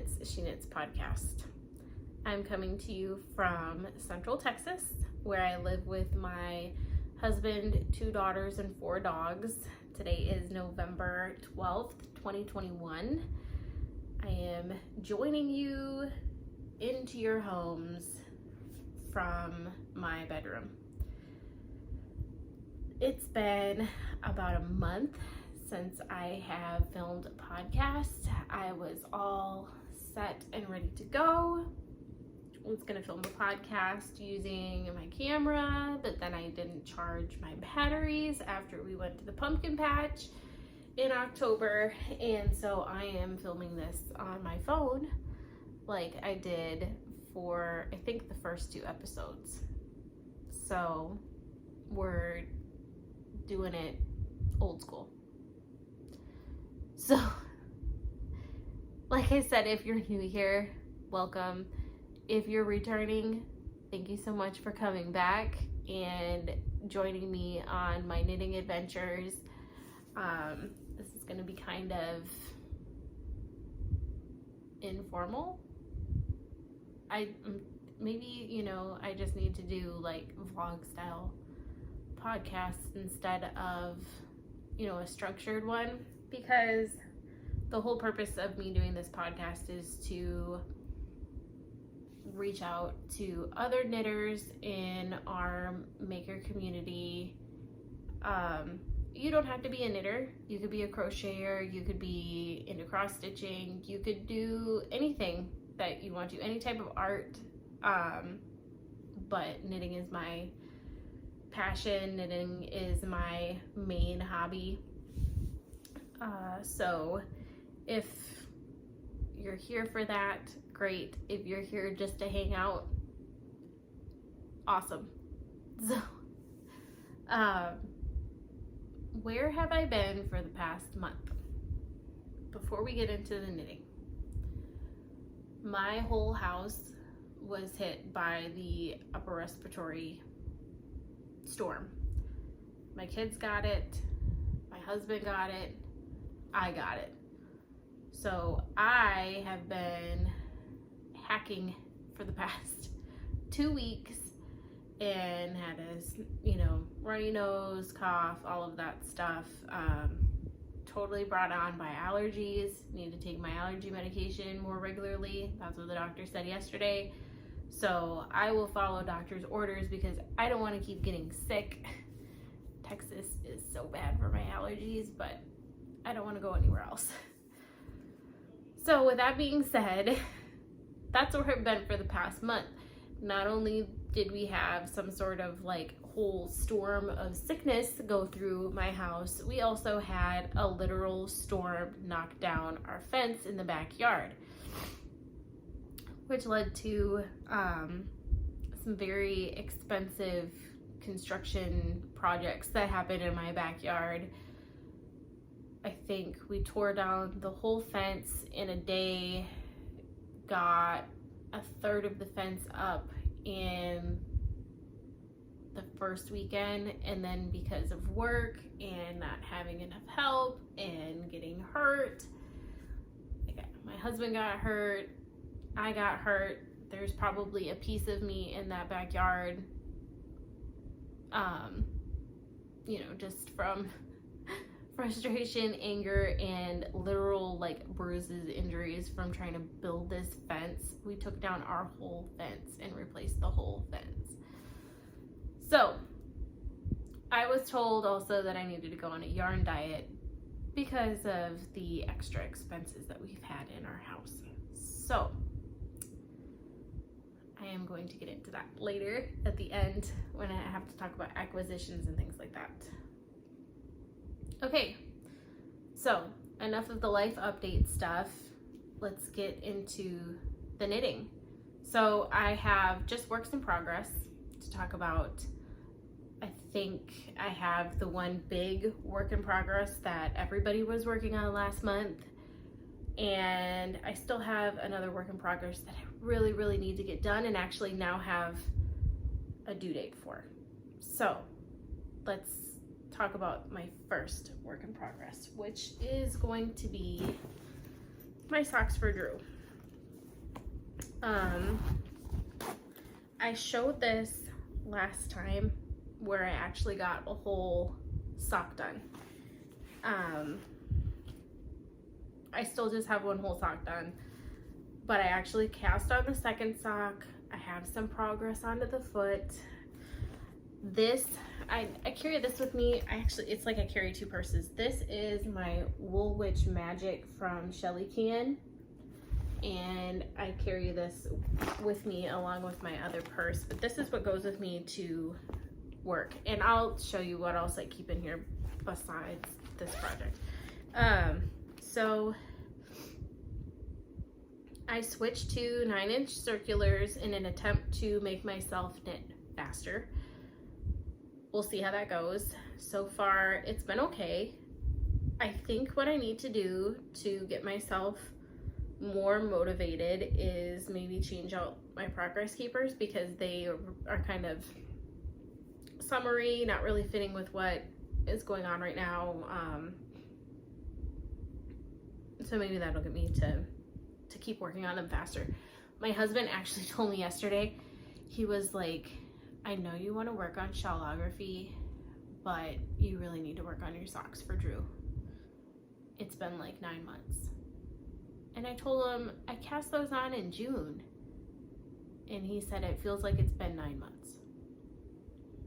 IfSheSitsSheKnits podcast. I'm coming to you from Central Texas, where I live with my husband, 2 daughters, and 4 dogs. Today is November 12th, 2021. I am joining you into your homes from my bedroom. It's been about a month since I have filmed a podcast. I was all set and ready to go. I was gonna film a podcast using my camera, but then I didn't charge my batteries after we went to the pumpkin patch in October, and so I am filming this on my phone like I did for I think the first 2 episodes. So we're doing it old school. So like I said, if you're new here, welcome. If you're returning, thank you so much for coming back and joining me on my knitting adventures. This is going to be kind of informal. Maybe, I just need to do like vlog style podcasts instead of, a structured one, because the whole purpose of me doing this podcast is to reach out to other knitters in our maker community. You don't have to be a knitter. You could be a crocheter, you could be into cross stitching, you could do anything that you want to, any type of art. But knitting is my passion, knitting is my main hobby. So if you're here for that, great. If you're here just to hang out, awesome. So, where have I been for the past month? Before we get into the knitting, my whole house was hit by the upper respiratory storm. My kids got it, my husband got it, I got it. So I have been hacking for the past 2 weeks and had a, runny nose, cough, all of that stuff. Totally brought on by allergies. Need to take my allergy medication more regularly. That's what the doctor said yesterday. So I will follow doctor's orders because I don't want to keep getting sick. Texas is so bad for my allergies, but I don't want to go anywhere else. So with that being said, that's where I've been for the past month. Not only did we have some sort of like whole storm of sickness go through my house, we also had a literal storm knock down our fence in the backyard, which led to some very expensive construction projects that happened in my backyard. I think we tore down the whole fence in a day, got a third of the fence up in the first weekend, and then because of work and not having enough help and getting hurt, my husband got hurt, I got hurt. There's probably a piece of me in that backyard, just from frustration, anger, and literal like bruises, injuries from trying to build this fence. We took down our whole fence and replaced the whole fence. So I was told also that I needed to go on a yarn diet because of the extra expenses that we've had in our house. So I am going to get into that later at the end when I have to talk about acquisitions and things like that. Okay, so enough of the life update stuff. Let's get into the knitting. So I have just works in progress to talk about. I think I have the one big work in progress that everybody was working on last month, and I still have another work in progress that I really, really need to get done and actually now have a due date for. So let's talk about my first work in progress, which is going to be my socks for Drew. I showed this last time where I actually got a whole sock done. I still just have one whole sock done, but I actually cast on the second sock. I have some progress onto the foot. This, I carry this with me. It's like I carry two purses. This is my Wool Witch Magic from Shelly Can, and I carry this with me along with my other purse, but this is what goes with me to work, and I'll show you what else I keep in here besides this project. So I switched to 9-inch circulars in an attempt to make myself knit faster. We'll see how that goes. So far, it's been okay. I think what I need to do to get myself more motivated is maybe change out my progress keepers, because they are kind of summery, not really fitting with what is going on right now. So maybe that'll get me to keep working on them faster. My husband actually told me yesterday, he was like, I know you want to work on Shawlography, but you really need to work on your socks for Drew. It's been like 9 months. And I told him I cast those on in June. And he said it feels like it's been 9 months.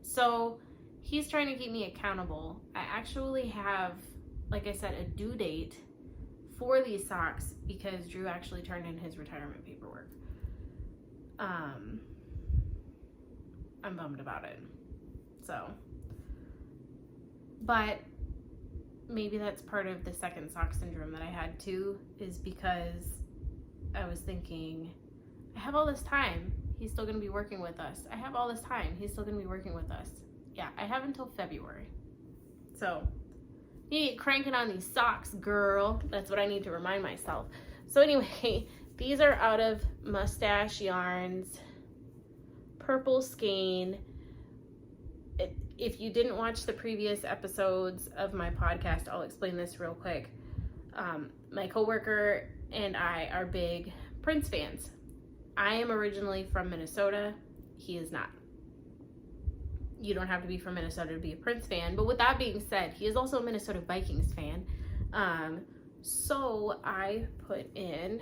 So he's trying to keep me accountable. I actually have, like I said, a due date for these socks because Drew actually turned in his retirement paperwork. I'm bummed about it. So, but maybe that's part of the second sock syndrome that I had too, is because I was thinking, I have all this time, he's still gonna be working with us. I have all this time, he's still gonna be working with us. Yeah, I have until February. So, you need cranking on these socks, girl. That's what I need to remind myself. So anyway, these are out of Mustache Yarns, Purple Skein. If you didn't watch the previous episodes of my podcast, I'll explain this real quick. My coworker and I are big Prince fans. I am originally from Minnesota. He is not. You don't have to be from Minnesota to be a Prince fan. But with that being said, he is also a Minnesota Vikings fan. So I put in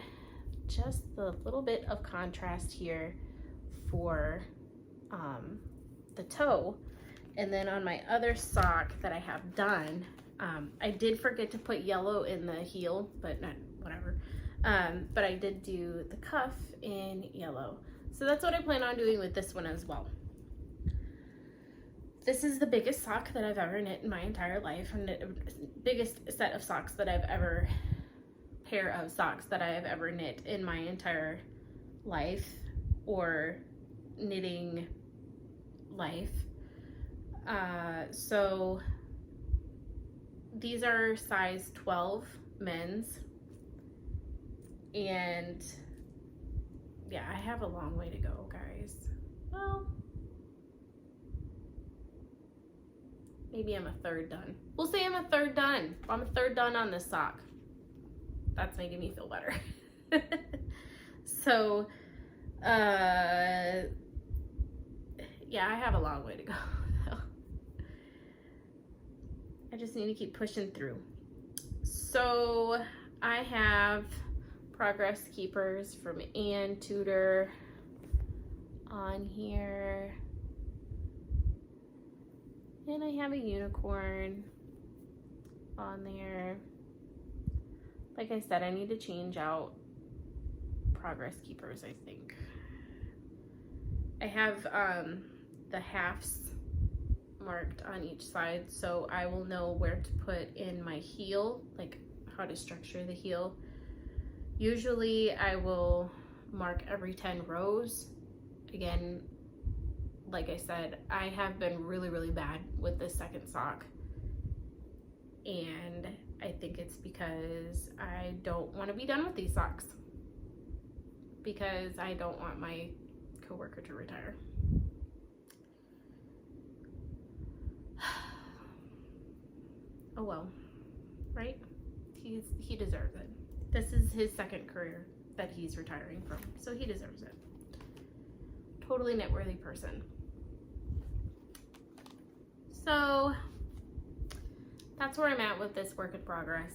just a little bit of contrast here for the toe. And then on my other sock that I have done, I did forget to put yellow in the heel, but not whatever. But I did do the cuff in yellow. So that's what I plan on doing with this one as well. This is the biggest sock that I've ever knit in my entire life, and the biggest set of socks that I've ever, pair of socks that I have ever knit in my entire life, or knitting life. So these are size 12 men's, and yeah, I have a long way to go, guys. Well, maybe I'm a third done. We'll say I'm a third done. I'm a third done on this sock. That's making me feel better. So, yeah, I have a long way to go. I just need to keep pushing through. So I have progress keepers from Ann Tudor on here. And I have a unicorn on there. Like I said, I need to change out progress keepers, I think. I have the halves marked on each side, so I will know where to put in my heel, like how to structure the heel. Usually I will mark every 10 rows. Again, like I said, I have been really bad with this second sock, and I think it's because I don't want to be done with these socks, because I don't want my coworker to retire. Oh well, right? He deserves it. This is his second career. that he's retiring from, so he deserves it. Totally knit-worthy person. So that's where I'm at with this work in progress.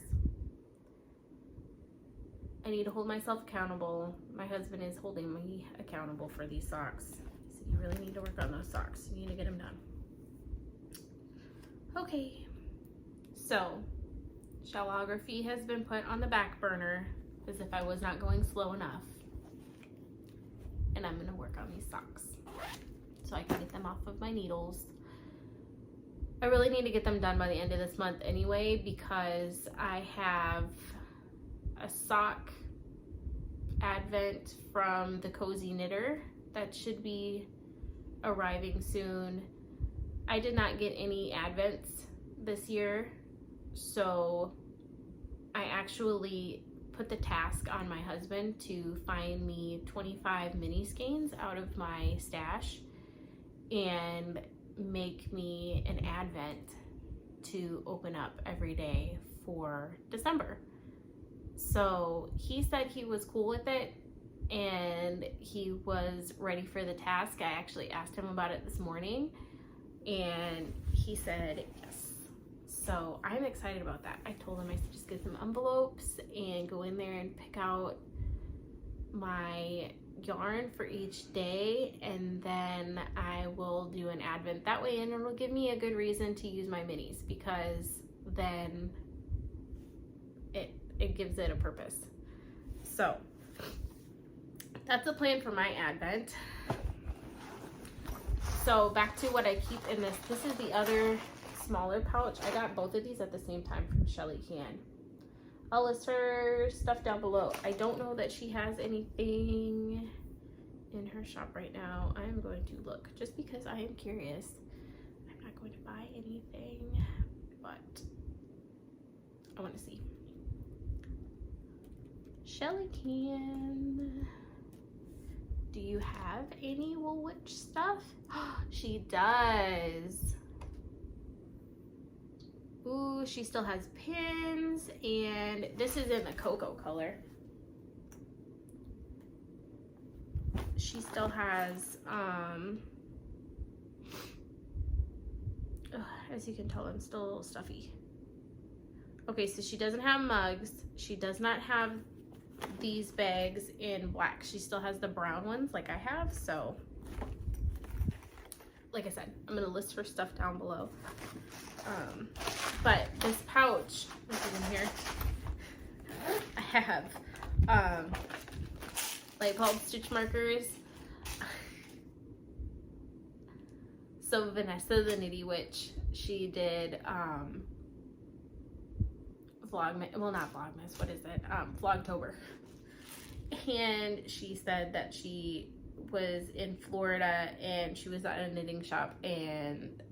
I need to hold myself accountable. My husband is holding me accountable for these socks. He said, you really need to work on those socks. You need to get them done. Okay, so Shawlography has been put on the back burner as if I was not going slow enough. And I'm gonna work on these socks so I can get them off of my needles. I really need to get them done by the end of this month anyway, because I have a sock advent from the Cozy Knitter that should be arriving soon. I did not get any advents this year, so I actually put the task on my husband to find me 25 mini skeins out of my stash and make me an advent to open up every day for December. So he said he was cool with it and he was ready for the task. I actually asked him about it this morning and he said yes. So I'm excited about that. I told him I should just get some envelopes and go in there and pick out my yarn for each day, and then I will do an advent that way, and it'll give me a good reason to use my minis, because then it gives it a purpose. So that's the plan for my advent. So back to what I keep in this. This is the other smaller pouch. I got both of these at the same time from Shelly Can. I'll list her stuff down below. I don't know that she has anything in her shop right now. I'm going to look just because I am curious. I'm not going to buy anything, but I want to see. Shelly Can, do you have any Wool Witch stuff? She does. Ooh, she still has pins, and this is in the cocoa color. She still has, as you can tell, I'm still a little stuffy. Okay, so she doesn't have mugs. She does not have these bags in black. She still has the brown ones like I have, so like I said, I'm gonna list her stuff down below. But this pouch, this is in here, I have light bulb stitch markers. So Vanessa, the Knitty Witch, she did Vlogmas, well not Vlogmas, what is it? Vlogtober. And she said that she was in Florida and she was at a knitting shop and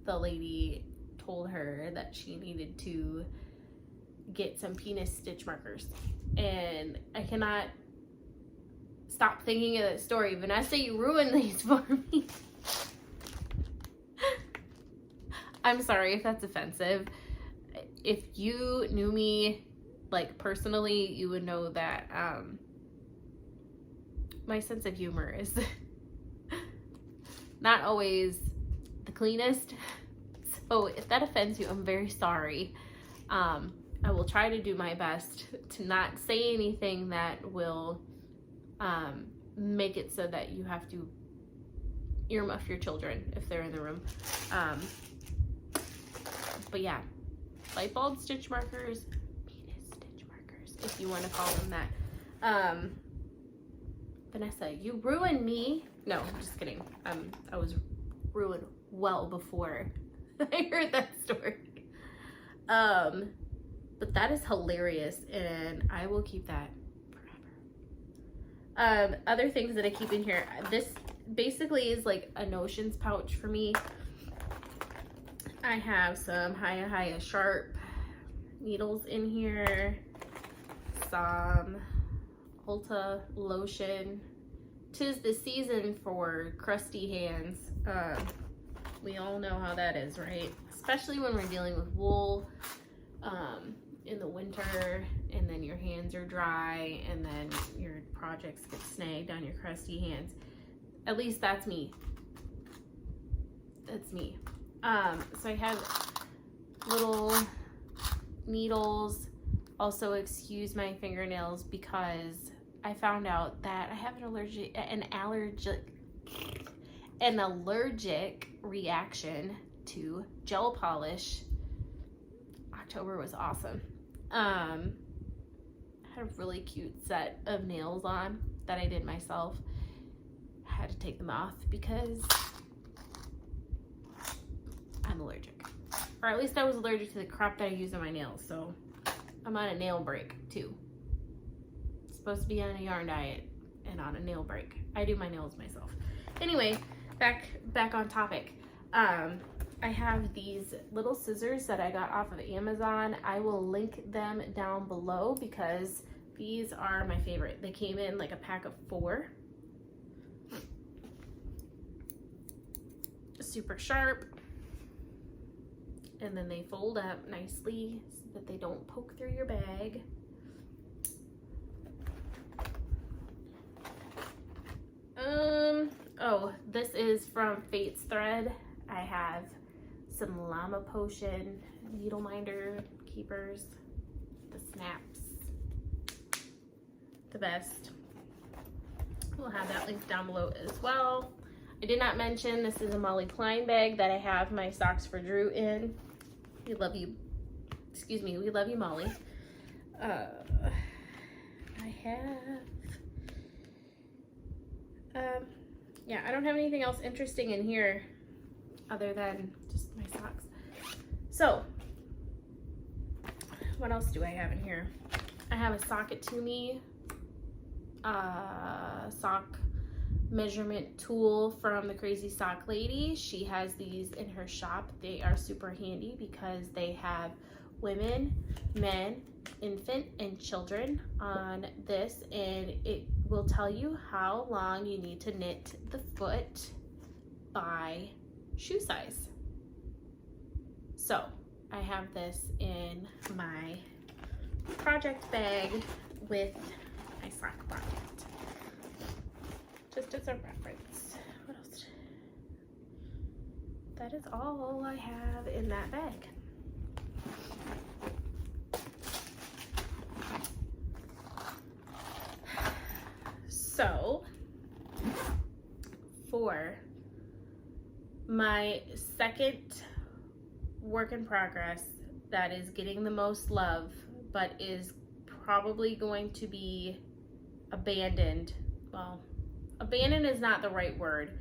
the lady told her that she needed to get some penis stitch markers. And I cannot stop thinking of that story. Vanessa, you ruined these for me. I'm sorry if that's offensive. If you knew me like personally, you would know that my sense of humor is not always the cleanest. So if that offends you, I'm very sorry. I will try to do my best to not say anything that will make it so that you have to earmuff your children if they're in the room. But yeah, light bulb stitch markers, penis stitch markers, if you want to call them that. Vanessa, you ruined me. No, I'm just kidding. I was ruined well before I heard that story. But that is hilarious, and I will keep that forever. Other things that I keep in here, this basically is like a notions pouch for me. I have some Hiya Sharp needles in here, some Ulta lotion. 'Tis the season for crusty hands. We all know how that is, right? Especially when we're dealing with wool. in the winter, and then your hands are dry, and then your projects get snagged on your crusty hands. At least that's me. That's me. So I have little needles. Also, excuse my fingernails because I found out that I have an allergic reaction to gel polish. October was awesome. I had a really cute set of nails on that I did myself. I had to take them off because I'm allergic. Or at least I was allergic to the crap that I use on my nails, so I'm on a nail break too. Supposed to be on a yarn diet and on a nail break. I do my nails myself. Anyway, back on topic. I have these little scissors that I got off of Amazon. I will link them down below because these are my favorite. They came in like a pack of 4. Super sharp. And then they fold up nicely so that they don't poke through your bag. Oh, this is from Fate's Thread. I have some Llama Potion needle minder keepers, the snaps, the best. We'll have that linked down below as well. I did not mention this is a Molly Klein bag that I have my socks for Drew in. We love you. Excuse me, we love you, Molly. I have, yeah, I don't have anything else interesting in here other than just my socks. So, what else do I have in here? I have a Sock It To Me sock measurement tool from the Crazy Sock Lady. She has these in her shop. They are super handy because they have women, men, infant, and children on this, and it will tell you how long you need to knit the foot by shoe size. So I have this in my project bag with my sock pocket, just as a reference. What else? That is all I have in that bag. So for my second work in progress that is getting the most love but is probably going to be abandoned. Well, abandoned is not the right word.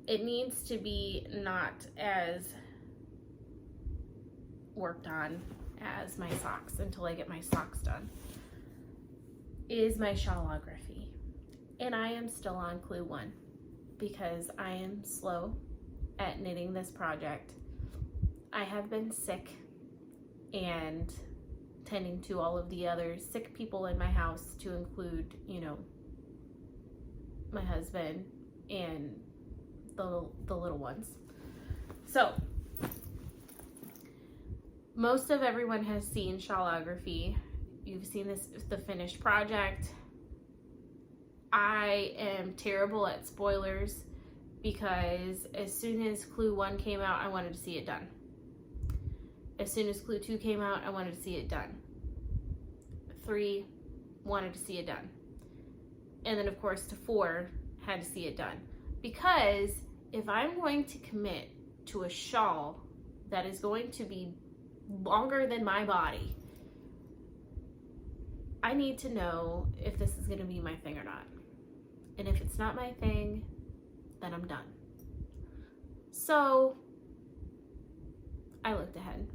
It needs to be not as worked on as my socks until I get my socks done, is my Shawlography. And I am still on clue 1 because I am slow at knitting this project. I have been sick and tending to all of the other sick people in my house, to include, you know, my husband and the little ones. So most of everyone has seen Shawlography. You've seen the finished project. I am terrible at spoilers because as soon as clue 1 came out, I wanted to see it done. As soon as clue 2 came out, I wanted to see it done. 3, wanted to see it done. And then of course to 4, had to see it done. Because if I'm going to commit to a shawl that is going to be longer than my body, I need to know if this is going to be my thing or not. And if it's not my thing, then I'm done. So I looked ahead.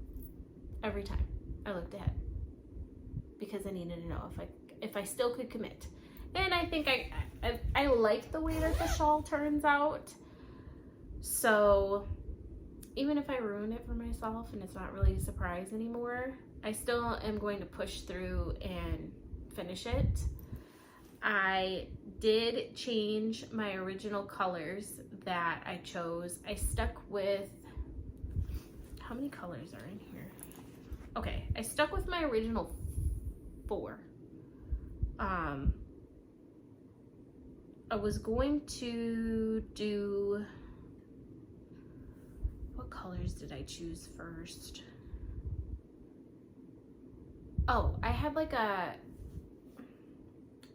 Every time I looked ahead because I needed to know if I still could commit. And I think I like the way that the shawl turns out. So even if I ruin it for myself and it's not really a surprise anymore, I still am going to push through and finish it. I did change my original colors that I chose. I stuck with, how many colors are in here? Okay, I stuck with my original 4. I was going to do, what colors did I choose first? Oh, I had like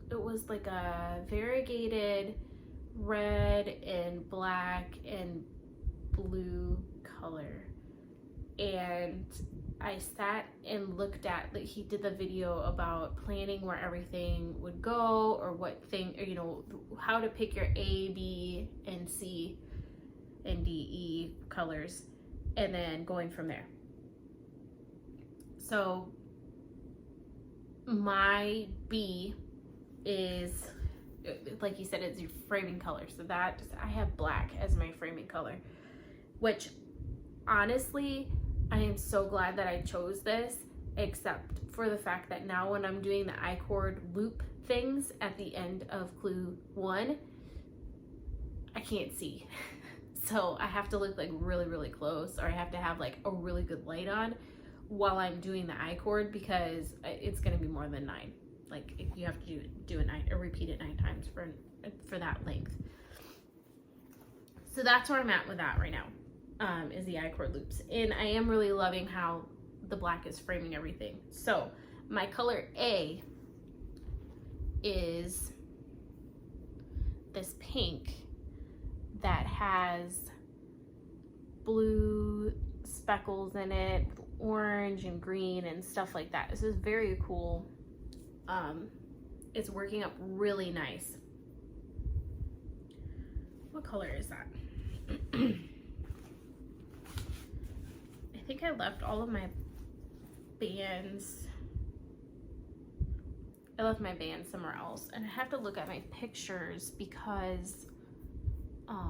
it was like a variegated red and black and blue color. And I sat and looked at, like, he did the video about planning where everything would go, or what thing, or, you know, how to pick your A, B, and C and D, E colors, and then going from there. So my B is, like you said, it's your framing color. So that, I have black as my framing color, which honestly, I am so glad that I chose this, except for the fact that now when I'm doing the I-cord loop things at the end of clue 1, I can't see. So I have to look like really close, or I have to have like a really good light on while I'm doing the I-cord, because it's going to be more than 9. Like, if you have to do it 9 or repeat it 9 times for that length. So that's where I'm at with that right now. Is the I-cord loops, and I am really loving how the black is framing everything. So my color A is this pink that has blue speckles in it, orange and green and stuff like that. This is very cool. It's working up really nice. What color is that? I think I left all of my bands. I left my band somewhere else, and I have to look at my pictures because I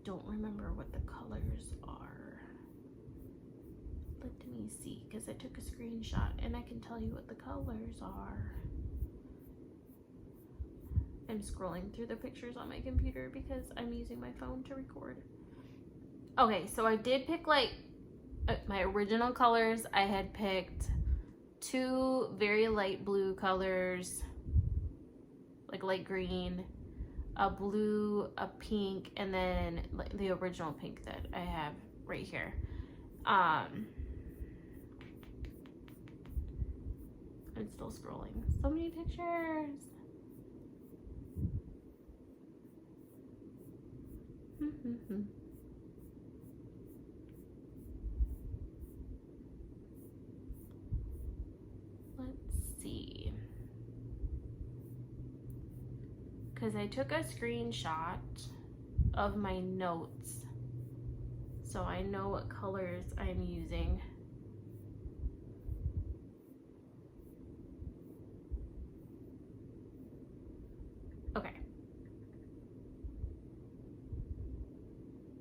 don't remember what the colors are. Let me see, because I took a screenshot and I can tell you what the colors are. I'm scrolling through the pictures on my computer because I'm using my phone to record. Okay, so I did pick like my original colors. I had picked 2 very light blue colors, like light green, a blue, a pink, and then the original pink that I have right here. I'm still scrolling. So many pictures. Let's see. Because I took a screenshot of my notes, so I know what colors I'm using. Okay.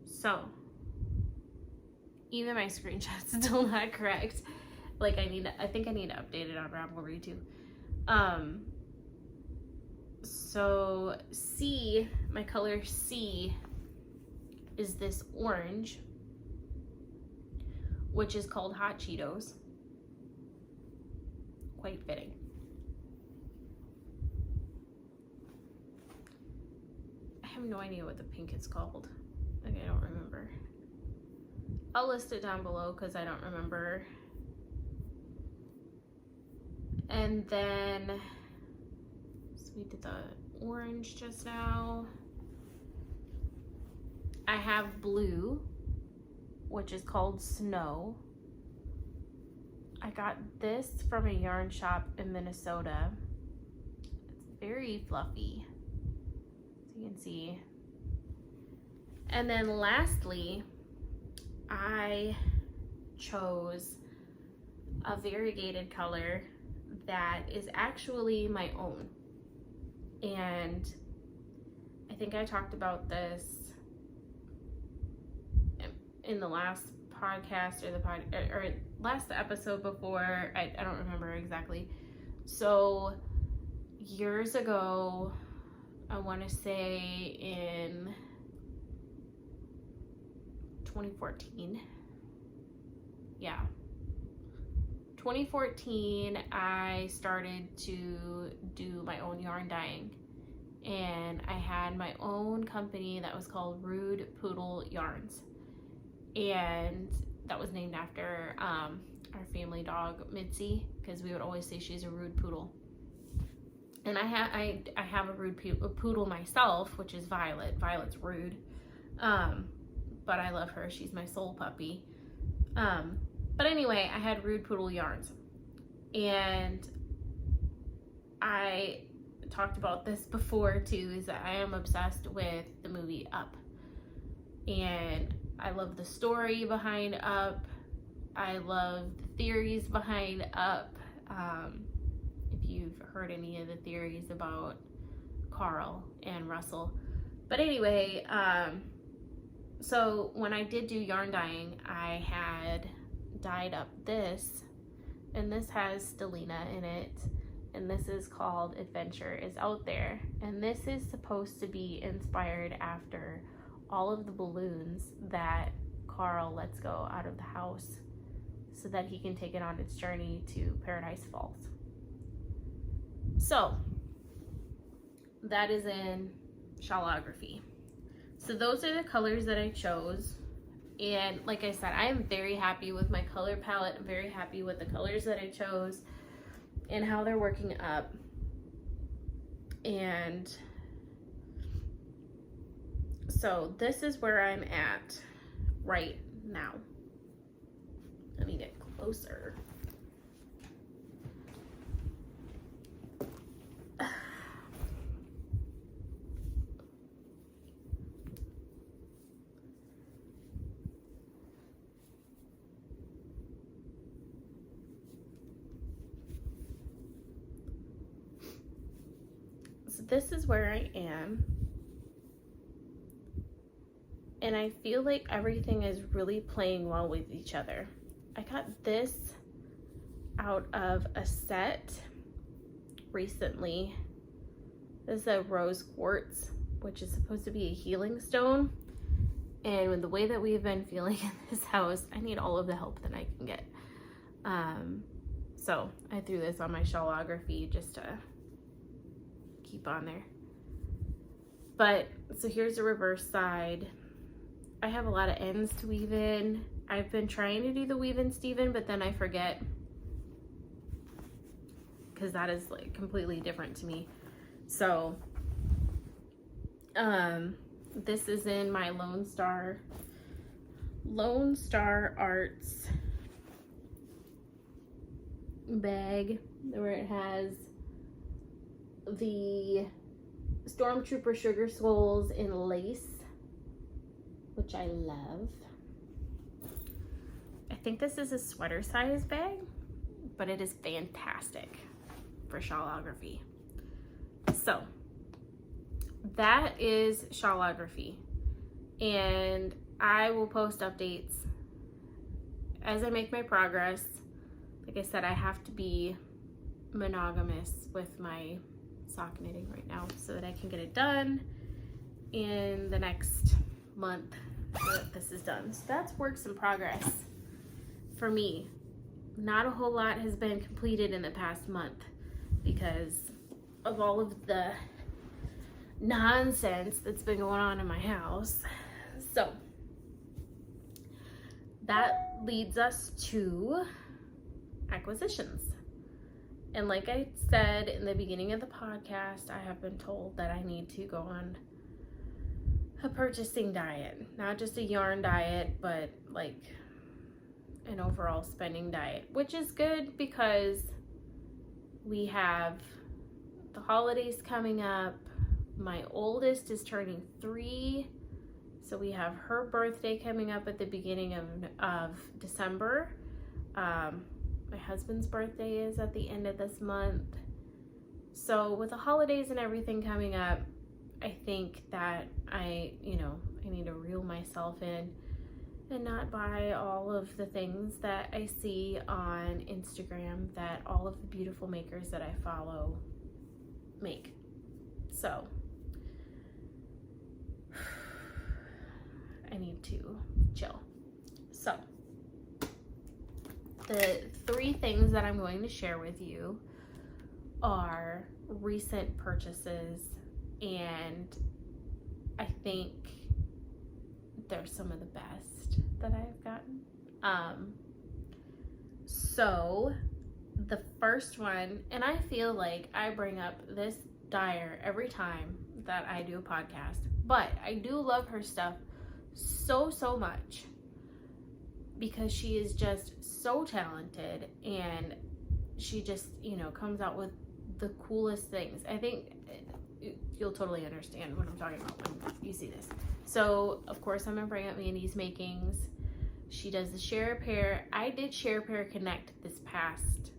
So, even my screenshot's still not correct. Like, I think I need to update it on Ravelry too. So C, my color C is this orange, which is called Hot Cheetos. Quite fitting. I have no idea what the pink is called. Like, I don't remember. I'll list it down below because I don't remember. And then, so we did the orange just now. I have blue, which is called Snow. I got this from a yarn shop in Minnesota. It's very fluffy, so you can see. And then lastly, I chose a variegated color that is actually my own. And I think I talked about this in the last podcast or last episode before. I don't remember exactly. So years ago, I want to say in 2014, yeah, 2014, I started to do my own yarn dyeing. And I had my own company that was called Rude Poodle Yarns. And that was named after our family dog, Mitzi, because we would always say she's a rude poodle. And I have a rude poodle myself, which is Violet. Violet's rude. But I love her. She's my soul puppy. But anyway, I had Rude Poodle Yarns. And I talked about this before too, is that I am obsessed with the movie Up. And I love the story behind Up. I love the theories behind Up. If you've heard any of the theories about Carl and Russell. But anyway, so when I did do yarn dyeing, I had dyed up this, and this has Stellina in it, and this is called Adventure is Out There, and this is supposed to be inspired after all of the balloons that Carl lets go out of the house so that he can take it on its journey to Paradise Falls. So that is in Shawlography. So those are the colors that I chose. And like I said, I am very happy with my color palette. I'm very happy with the colors that I chose and how they're working up. And so this is where I'm at right now. Let me get closer. So this is where I am. And I feel like everything is really playing well with each other. I got this out of a set recently. This is a rose quartz, which is supposed to be a healing stone. And with the way that we've been feeling in this house, I need all of the help that I can get. So I threw this on my Shawlography just to keep on there. But so here's the reverse side. I have a lot of ends to weave in. I've been trying to do the weave in Steven, but then I forget because that is like completely different to me. So this is in my Lone Star Arts bag where it has the Stormtrooper Sugar Skulls in lace, which I love. I think this is a sweater size bag, but it is fantastic for Shawlography. So that is Shawlography, and I will post updates as I make my progress. Like I said, I have to be monogamous with my sock knitting right now so that I can get it done in the next month so that this is done. So that's works in progress for me. Not a whole lot has been completed in the past month because of all of the nonsense that's been going on in my house. So that leads us to acquisitions. And like I said in the beginning of the podcast, I have been told that I need to go on a purchasing diet. Not just a yarn diet, but like an overall spending diet, which is good because we have the holidays coming up. My oldest is turning 3, so we have her birthday coming up at the beginning of December. My husband's birthday is at the end of this month. So with the holidays and everything coming up, I think that I need to reel myself in and not buy all of the things that I see on Instagram that all of the beautiful makers that I follow make. So I need to chill. So the 3 things that I'm going to share with you are recent purchases, and I think they're some of the best that I've gotten. So the first one, and I feel like I bring up this dyer every time that I do a podcast, but I do love her stuff so much because she is just so talented, and she just, you know, comes out with the coolest things. I think you'll totally understand what I'm talking about when you see this. So of course I'm gonna bring up Mandy's makings. She does the Share a Pair. I did Share a Pair Connect this past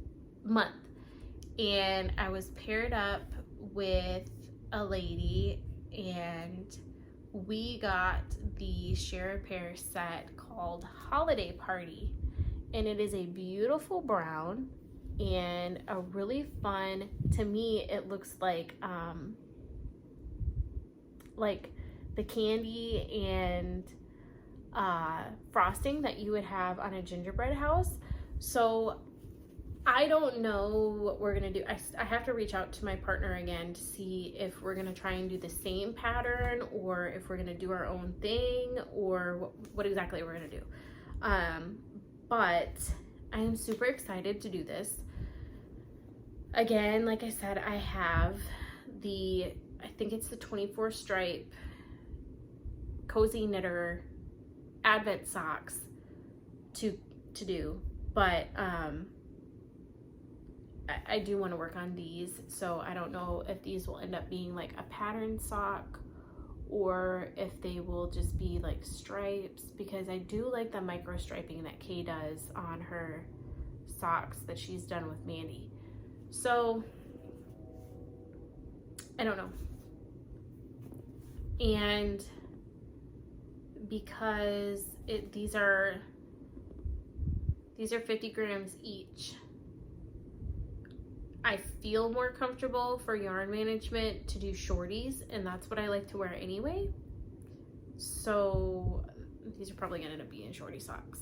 month, and I was paired up with a lady, and we got the Share a Pair set called Holiday Party, and it is a beautiful brown and a really fun, to me it looks like the candy and frosting that you would have on a gingerbread house. So I don't know what we're gonna do. I have to reach out to my partner again to see if we're gonna try and do the same pattern, or if we're gonna do our own thing, or what exactly we're gonna do. But I am super excited to do this. Again, like I said, I have I think it's the 24 stripe cozy knitter advent socks to do, but I do want to work on these, so I don't know if these will end up being like a pattern sock or if they will just be like stripes, because I do like the micro striping that Kay does on her socks that she's done with Mandy. So I don't know. And because these are 50 grams each, I feel more comfortable for yarn management to do shorties, and that's what I like to wear anyway. So these are probably gonna end up being shorty socks,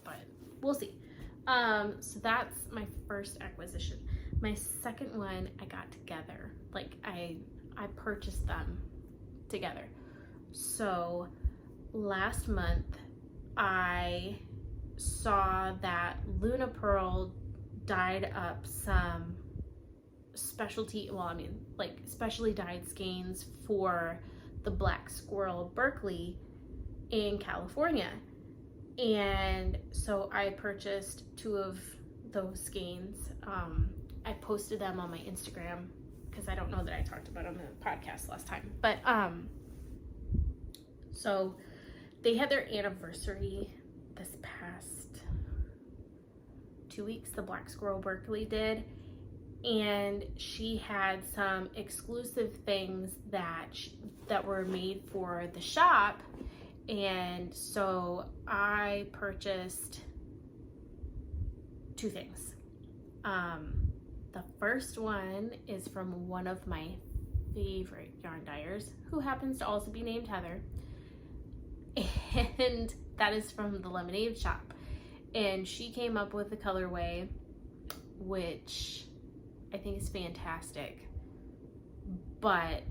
but we'll see. So that's my first acquisition. My second one I got together. Like I purchased them together. So last month I saw that Luna Pearl dyed up some specialty dyed skeins for the Black Squirrel Berkeley in California. And so I purchased 2 of those skeins. I posted them on my Instagram because I don't know that I talked about them in the podcast last time. But so they had their anniversary this past 2 weeks, the Black Squirrel Berkeley did, and she had some exclusive things that were made for the shop, and so I purchased 2 things. The first one is from one of my favorite yarn dyers, who happens to also be named Heather, and that is from the Lemonade Shop. And she came up with the colorway, which I think is fantastic. But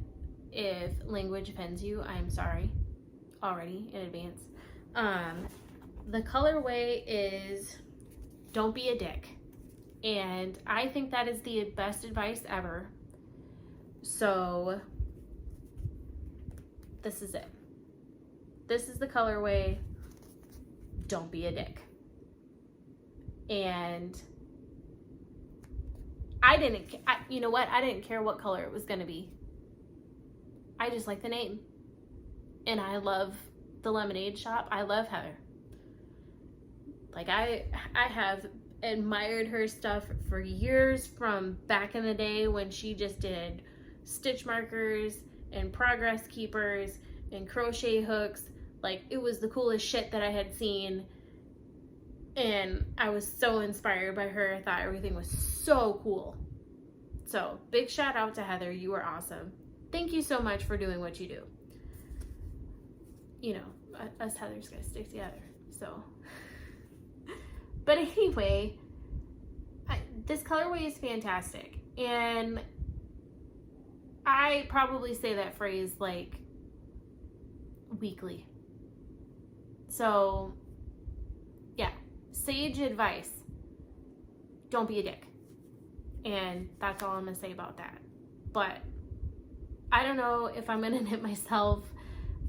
if language offends you, I'm sorry already in advance. The colorway is Don't Be a Dick. And I think that is the best advice ever. So this is it. This is the colorway, Don't Be a Dick. And you know what? I didn't care what color it was going to be. I just like the name. And I love the Lemonade Shop. I love Heather. Like I have admired her stuff for years, from back in the day when she just did stitch markers and progress keepers and crochet hooks. Like, it was the coolest shit that I had seen, and I was so inspired by her. I thought everything was so cool. So big shout out to Heather. You are awesome. Thank you so much for doing what you do. You know, us Heathers gotta stick together. So But anyway, this colorway is fantastic. And I probably say that phrase like weekly. So yeah, sage advice. Don't be a dick. And that's all I'm going to say about that. But I don't know if I'm going to knit myself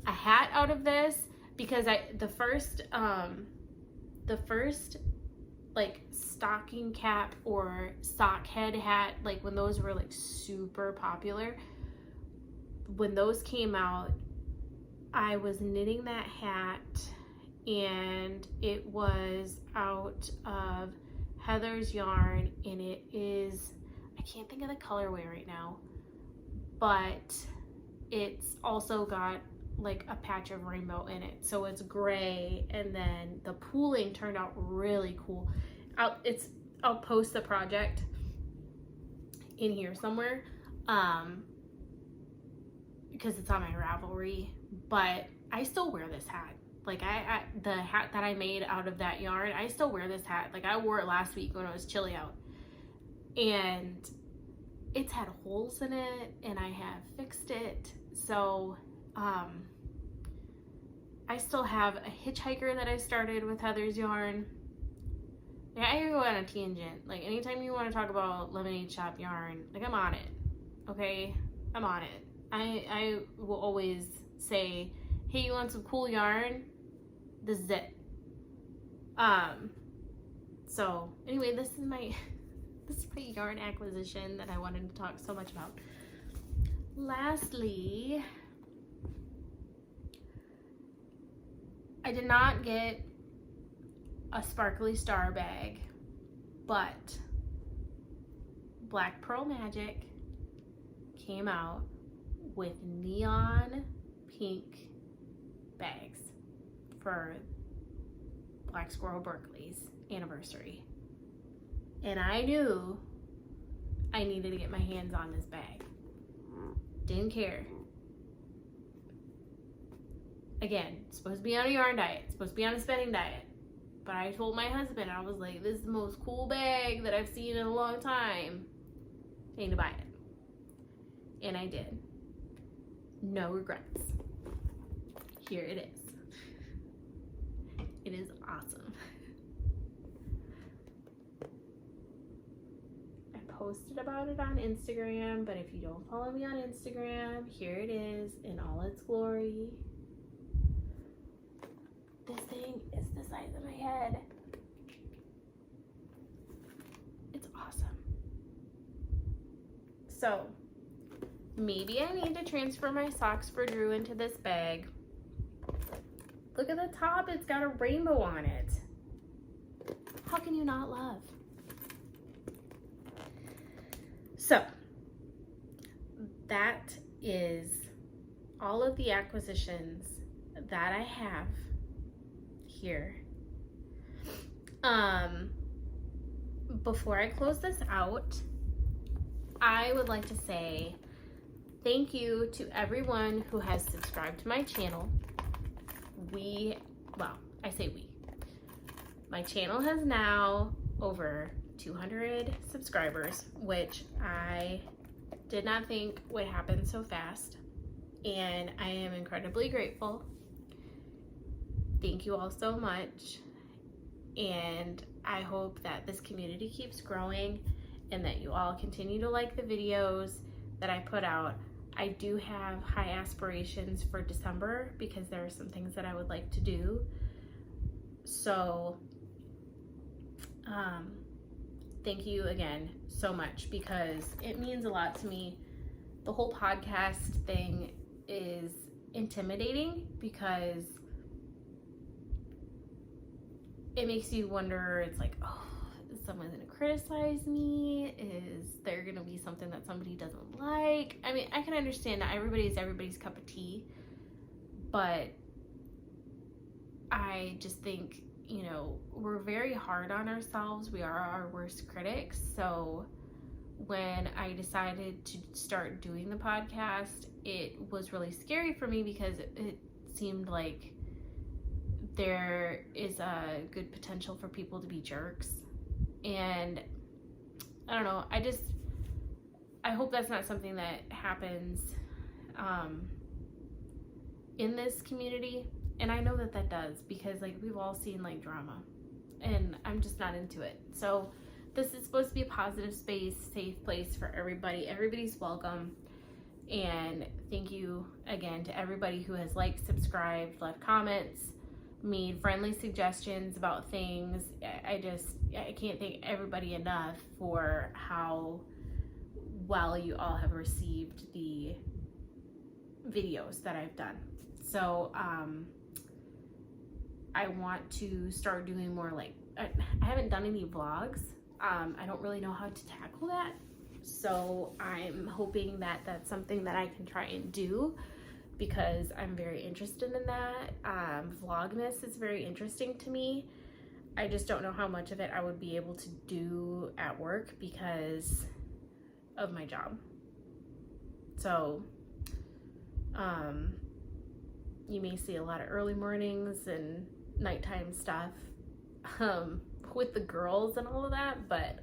a hat out of this, because the first like stocking cap or sock head hat, like when those were like super popular, when those came out, I was knitting that hat, and it was out of Heather's yarn, and it is, I can't think of the colorway right now, but it's also got like a patch of rainbow in it. So it's gray, and then the pooling turned out really cool. I'll post the project in here somewhere, because it's on my Ravelry, but I still wear this hat. Like the hat that I made out of that yarn, I still wear this hat. Like I wore it last week when it was chilly out, and it's had holes in it, and I have fixed it. So I still have a hitchhiker that I started with Heather's yarn. Yeah, I can go on a tangent. Like anytime you want to talk about lemonade shop yarn, like I'm on it. Okay, I'm on it. I will always say, hey, you want some cool yarn? This is it. So anyway, this is my yarn acquisition that I wanted to talk so much about. Lastly, I did not get a sparkly star bag, but Black Pearl Magic came out with neon pink bags for Black Squirrel Berkeley's anniversary, and I knew I needed to get my hands on this bag. Didn't care. Again, supposed to be on a yarn diet, supposed to be on a spending diet, but I told my husband, I was like, this is the most cool bag that I've seen in a long time. I need to buy it. And I did. No regrets. Here it is. It is awesome. I posted about it on Instagram, but if you don't follow me on Instagram, here it is in all its glory. This thing is the size of my head. It's awesome. So, maybe I need to transfer my socks for Drew into this bag. Look at the top, it's got a rainbow on it. How can you not love? So, that is all of the acquisitions that I have here. Before I close this out, I would like to say thank you to everyone who has subscribed to my channel. I say we. My channel has now over 200 subscribers, which I did not think would happen so fast, and I am incredibly grateful. Thank you all so much, and I hope that this community keeps growing and that you all continue to like the videos that I put out. I do have high aspirations for December because there are some things that I would like to do. So thank you again so much, because it means a lot to me. The whole podcast thing is intimidating because it makes you wonder, it's like, oh, is someone gonna criticize me? Is there gonna be something that somebody doesn't like? I mean, I can understand that everybody's cup of tea, but I just think, you know, we're very hard on ourselves. We are our worst critics. So when I decided to start doing the podcast, it was really scary for me because it seemed like there is a good potential for people to be jerks. And I don't know, I hope that's not something that happens in this community. And I know that that does, because like we've all seen like drama, and I'm just not into it. So this is supposed to be a positive space, safe place for everybody. Everybody's welcome. And thank you again to everybody who has liked, subscribed, left comments, made friendly suggestions about things. I can't thank everybody enough for how well you all have received the videos that I've done. So I want to start doing more, like, I haven't done any vlogs. I don't really know how to tackle that. So I'm hoping that that's something that I can try and do, because I'm very interested in that. Vlogmas is very interesting to me. I just don't know how much of it I would be able to do at work because of my job. So you may see a lot of early mornings and nighttime stuff with the girls and all of that, but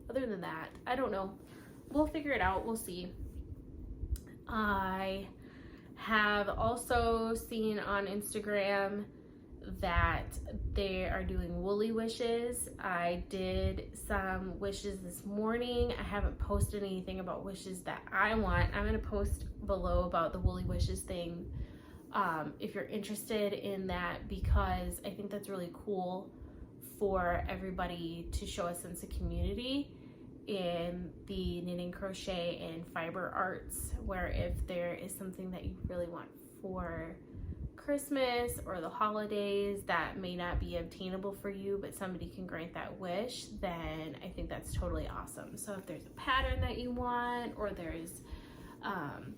other than that, I don't know. We'll figure it out. We'll see. I have also seen on Instagram that they are doing woolly wishes. I did some wishes this morning. I haven't posted anything about wishes that I want. I'm going to post below about the woolly wishes thing if you're interested in that, because I think that's really cool for everybody to show a sense of community in the knitting, crochet, and fiber arts, where if there is something that you really want for Christmas or the holidays that may not be obtainable for you, but somebody can grant that wish, then I think that's totally awesome. So if there's a pattern that you want, or there's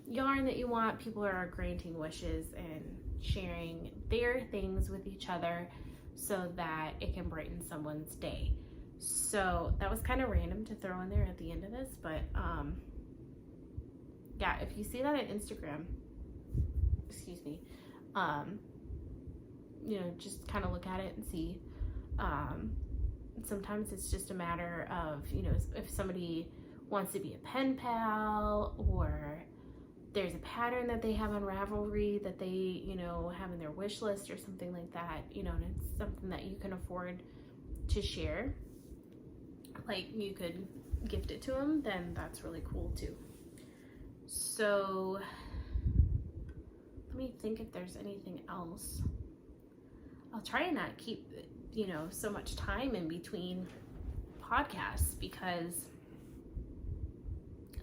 yarn that you want, people are granting wishes and sharing their things with each other so that it can brighten someone's day. So that was kind of random to throw in there at the end of this, but yeah, if you see that on Instagram, excuse me, you know, just kind of look at it and see. Sometimes it's just a matter of, you know, if somebody wants to be a pen pal, or there's a pattern that they have on Ravelry that they, you know, have in their wish list or something like that, you know, and it's something that you can afford to share, like you could gift it to them, then that's really cool too. So let me think if there's anything else. I'll try and not keep, you know, so much time in between podcasts, because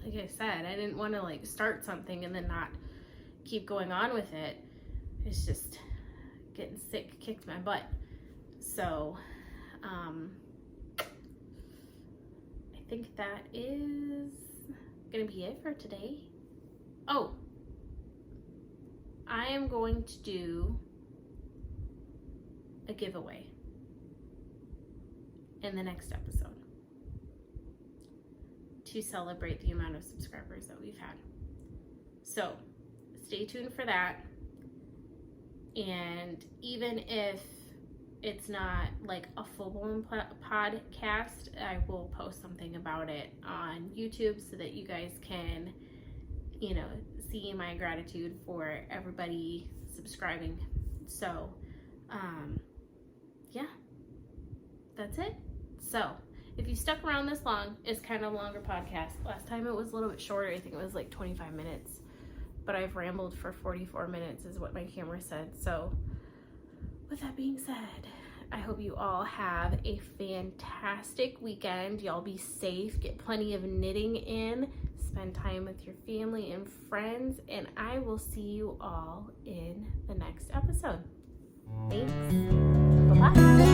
like I said, I didn't want to like start something and then not keep going on with it. It's just getting sick kicked my butt. So I think that is gonna be it for today. Oh, I am going to do a giveaway in the next episode to celebrate the amount of subscribers that we've had. So stay tuned for that. And even if it's not like a full-blown podcast, I will post something about it on YouTube so that you guys can, you know, see my gratitude for everybody subscribing. So yeah, that's it. So if you stuck around this long, it's kind of a longer podcast. Last time it was a little bit shorter. I think it was like 25 minutes, but I've rambled for 44 minutes is what my camera said. So with that being said, I hope you all have a fantastic weekend. Y'all be safe, get plenty of knitting in, spend time with your family and friends, and I will see you all in the next episode. Thanks. Bye-bye.